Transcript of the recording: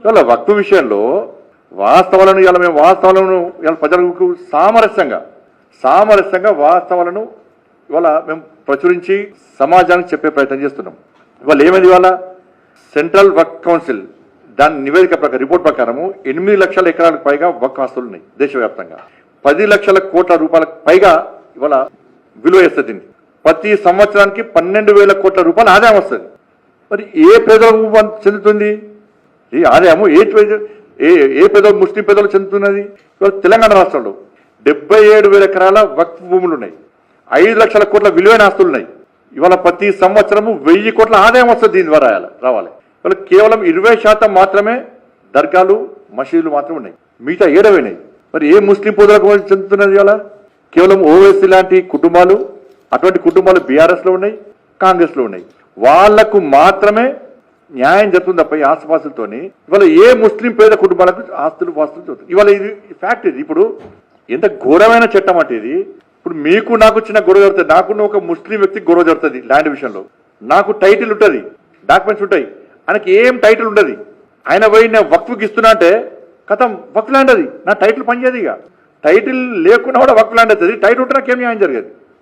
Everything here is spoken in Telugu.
ఇవాళ వక్ఫ్ విషయంలో వాస్తవాలను ఇలా మేము వాస్తవాలను ఇలా ప్రజలకు సామరస్యంగా వాస్తవాలను ఇవాళ మేము ప్రచురించి సమాజానికి చెప్పే ప్రయత్నం చేస్తున్నాం. ఇవాళ ఏమైంది, ఇవాళ సెంట్రల్ వక్ఫ్ కౌన్సిల్ దాని నివేదిక ప్రకారం రిపోర్ట్ ప్రకారము 8 లక్షల ఎకరాలకు పైగా వక్ఫ్ ఆస్తులు ఉన్నాయి దేశవ్యాప్తంగా. 10 లక్షల కోట్ల రూపాయలకు పైగా ఇవాళ విలువ వేస్తుంది. ప్రతి సంవత్సరానికి 12,000 కోట్ల రూపాయల ఆదాయం వస్తుంది. మరి ఏ పేదలకు చెందుతుంది ఈ ఆదాయము? ఏ పేదలు ముస్లిం పేదలు చెందుతున్నది? ఇవాళ తెలంగాణ రాష్ట్రంలో 77,000 ఎకరాల వక్ఫ్ భూములు ఉన్నాయి. 5 లక్షల కోట్ల విలువైన ఆస్తులు ఉన్నాయి. ఇవాళ ప్రతి సంవత్సరము 1000 కోట్ల ఆదాయం వస్తుంది దీని ద్వారా రావాలి. ఇవాళ కేవలం 20% మాత్రమే దర్గాలు మసీదులు మాత్రమే ఉన్నాయి, మిగతా ఏడవైనాయి. మరి ఏ ముస్లిం పేదలకు చెందుతున్నది? ఇవాళ కేవలం ఓవైసీ లాంటి కుటుంబాలు, అటువంటి కుటుంబాలు బీఆర్ఎస్ లో ఉన్నాయి, కాంగ్రెస్ లో ఉన్నాయి. వాళ్లకు మాత్రమే న్యాయం జరుగుతుంది తప్ప ఈ ఆస్తుపాస్తులతోని ఇవాళ ఏ ముస్లిం పేద కుటుంబాలకు ఆస్తులు జరుగుతుంది. ఇవాళ ఇది ఫ్యాక్ట్. ఇది ఇప్పుడు ఎంత ఘోరమైన చట్టం అంటే ఇది. ఇప్పుడు మీకు నాకు చిన్న గొడవ జరుగుతుంది, నాకున్న ఒక ముస్లిం వ్యక్తికి గొడవ జరుగుతుంది ల్యాండ్ విషయంలో. నాకు టైటిల్ ఉంటుంది, డాక్యుమెంట్స్ ఉంటాయి, ఆయనకి ఏం టైటిల్ ఉండదు. ఆయన పోయి నేను వక్ఫ్కి ఇస్తున్నా అంటే కథం వక్ఫ్ ల్యాండ్ అది, నా టైటిల్ పనిచేయదు. ఇక టైటిల్ లేకుండా కూడా వక్ఫ్ ల్యాండ్ అవుతుంది, టైటిల్ ఉంటే నాకేం న్యాయం జరగదు.